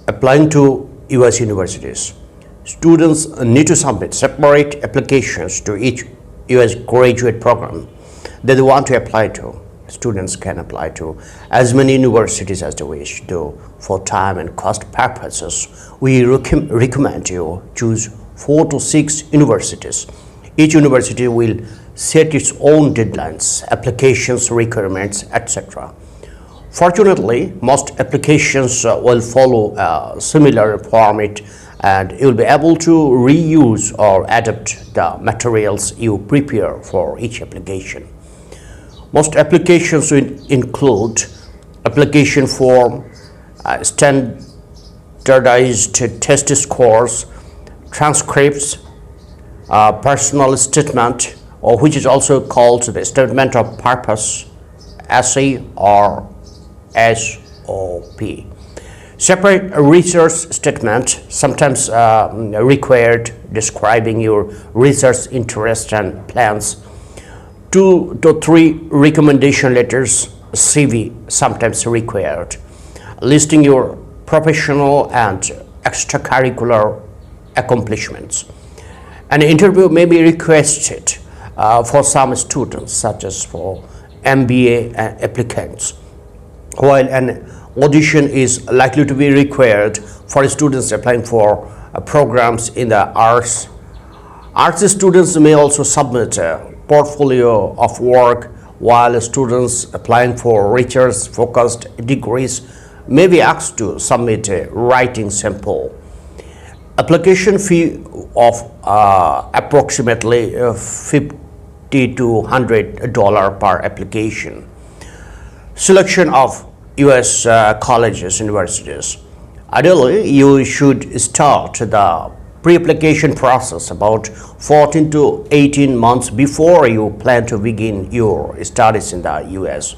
applying to US universities. Students need to submit separate applications to each US graduate program that they want to apply to. Students can apply to as many universities as they wish, though for time and cost purposes, we recommend you choose 4 to 6 universities. Each university will set its own deadlines, applications, requirements, etc. Fortunately, most applications will follow a similar format, and you will be able to reuse or adapt the materials you prepare for each application. Most applications will include application form, standardized test scores, transcripts, personal statement, or which is also called the statement of purpose, essay, or SOP. Separate research statement, sometimes required, describing your research interests and plans. 2 to 3 recommendation letters, CV, sometimes required, listing your professional and extracurricular accomplishments. An interview may be requested for some students, such as for MBA applicants, while an audition is likely to be required for students applying for programs in the arts. Arts students may also submit a portfolio of work, while students applying for research-focused degrees may be asked to submit a writing sample. Application fee of approximately $50 to $100 per application. Selection of US colleges, universities. Ideally, you should start the pre-application process about 14 to 18 months before you plan to begin your studies in the US.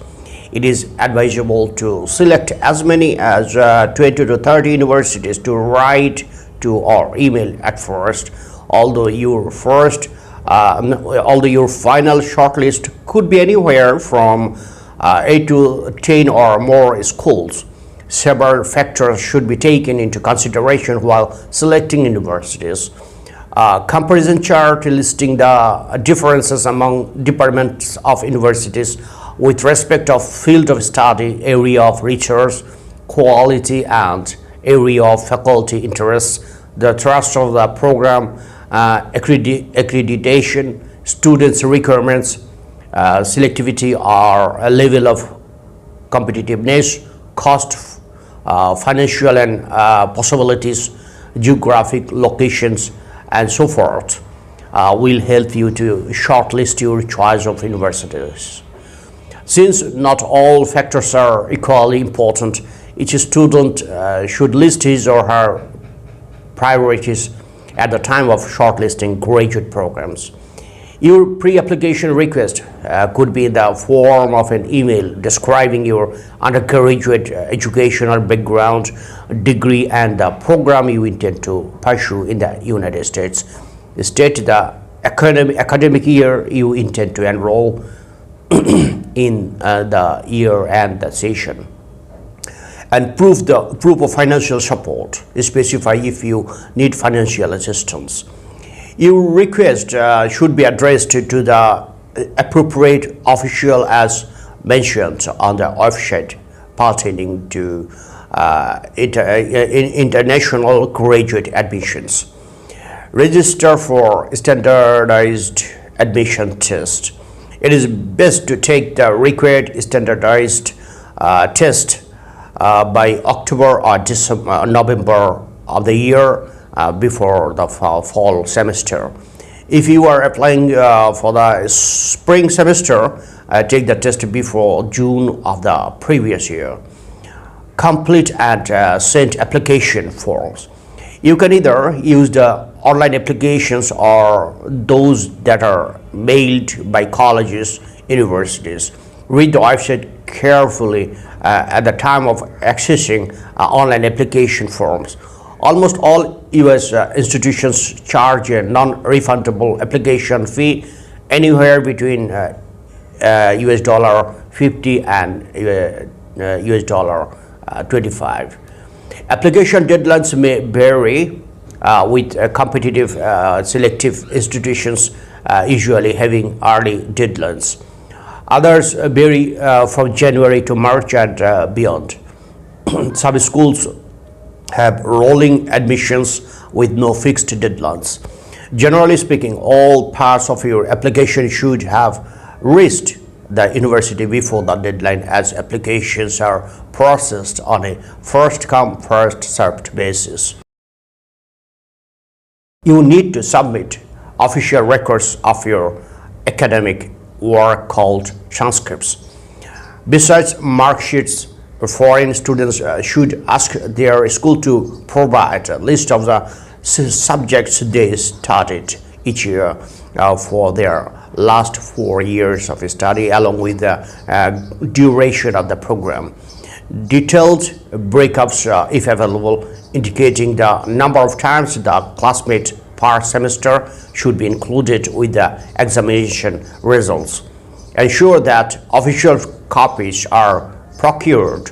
It is advisable to select as many as 20 to 30 universities to write to or email at first, although your final shortlist could be anywhere from 8 to 10 or more schools. Several factors should be taken into consideration while selecting universities. Comparison chart listing the differences among departments of universities with respect of field of study, area of research, quality, and area of faculty interests, the trust of the program, accreditation, students' requirements, selectivity or a level of competitiveness, cost, financial and possibilities, geographic locations, and so forth will help you to shortlist your choice of universities. Since not all factors are equally important, each student should list his or her priorities at the time of shortlisting graduate programs. Your pre-application request could be in the form of an email describing your undergraduate educational background, degree, and the program you intend to pursue in the United States. State the academic year you intend to enroll in the year and the session, and proof of financial support. Specify if you need financial assistance. Your request should be addressed to the appropriate official as mentioned on the website pertaining to international graduate admissions. Register for standardized admission test. It is best to take the required standardized test by October or November of the year before the fall semester. If you are applying for the spring semester, take the test before June of the previous year. Complete and send application forms. You can either use the online applications or those that are mailed by colleges, universities. Read the website carefully at the time of accessing online application forms. Almost all US institutions charge a non-refundable application fee anywhere between US $50 and US $25. Application deadlines may vary with competitive selective institutions usually having early deadlines. Others vary from January to March and beyond. Some schools have rolling admissions with no fixed deadlines. Generally speaking, all parts of your application should have reached the university before the deadline, as applications are processed on a first come first served basis. You need to submit official records of your academic work called transcripts. Besides mark sheets, foreign students should ask their school to provide a list of the subjects they studied each year for their last 4 years of study, along with the duration of the program. Detailed breakups, if available, indicating the number of times the classmate per semester should be included with the examination results. Ensure that official copies are procured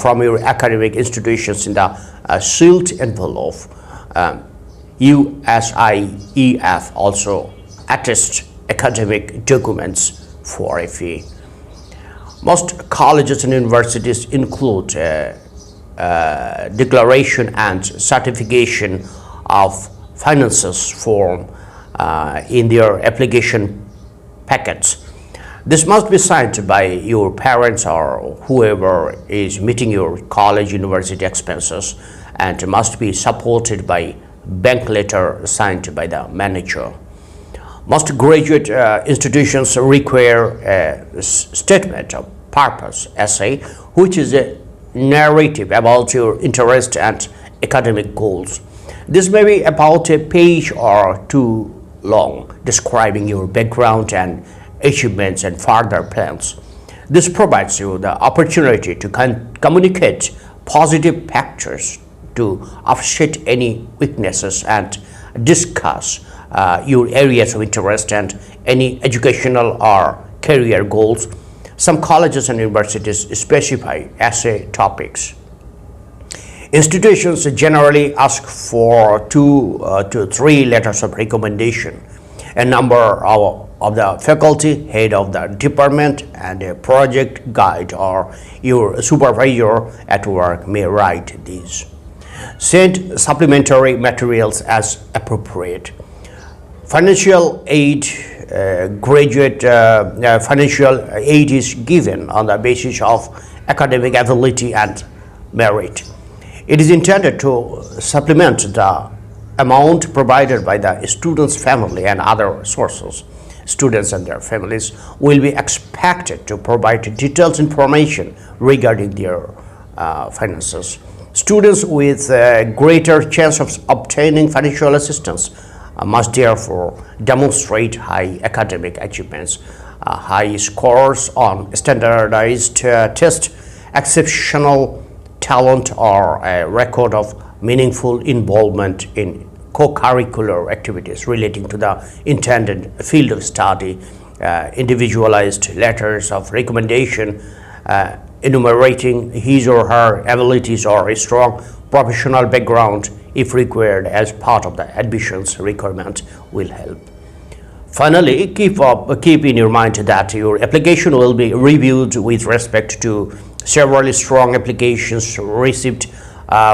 from your academic institutions in the sealed envelope. USIEF also attests academic documents for a fee. Most colleges and universities include declaration and certification of finances form in their application packets. This must be signed by your parents or whoever is meeting your college university expenses, and must be supported by bank letter signed by the manager. Most graduate institutions require a statement of purpose essay, which is a narrative about your interest and academic goals. This may be about a page or two long, describing your background and achievements and further plans. This provides you the opportunity to communicate positive factors, to offset any weaknesses, and discuss your areas of interest and any educational or career goals. Some colleges and universities specify essay topics. Institutions generally ask for 2 to 3 letters of recommendation. A number of the faculty, head of the department, and a project guide or your supervisor at work may write these. Send supplementary materials as appropriate. Financial aid, graduate financial aid is given on the basis of academic ability and merit. It is intended to supplement the amount provided by the student's family and other sources. Students and their families will be expected to provide detailed information regarding their finances. Students with a greater chance of obtaining financial assistance must therefore demonstrate high academic achievements, high scores on standardized tests, exceptional talent, or a record of meaningful involvement in co-curricular activities relating to the intended field of study, individualized letters of recommendation enumerating his or her abilities, or a strong professional background if required as part of the admissions requirement will help. Finally, keep in your mind that your application will be reviewed with respect to several strong applications received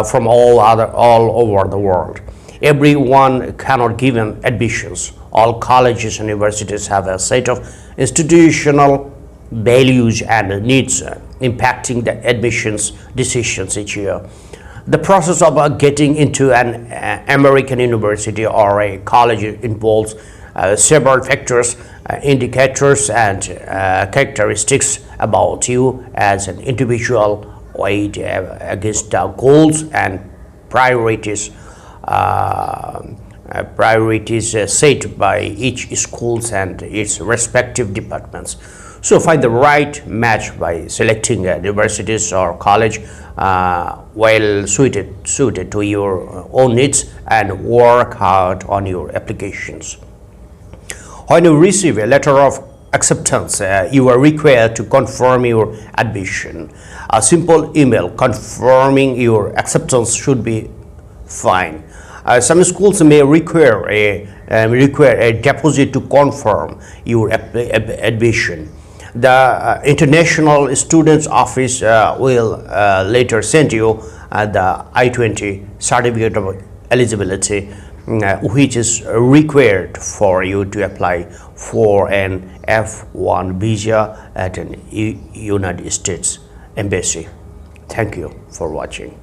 from all over the world. Everyone cannot give admissions. All colleges and universities have a set of institutional values and needs impacting the admissions decisions each year. The process of getting into an American university or a college involves several factors, indicators, and characteristics about you as an individual, weighed against the goals and priorities set by each schools and its respective departments. So find the right match by selecting universities or college well suited to your own needs, and work hard on your applications. When you receive a letter of acceptance. You are required to confirm your admission. A simple email confirming your acceptance should be fine. Some schools may require a deposit to confirm your admission. The International Students Office will later send you the I-20 certificate of eligibility, which is required for you to apply for an F1 visa at an United States Embassy. Thank you for watching.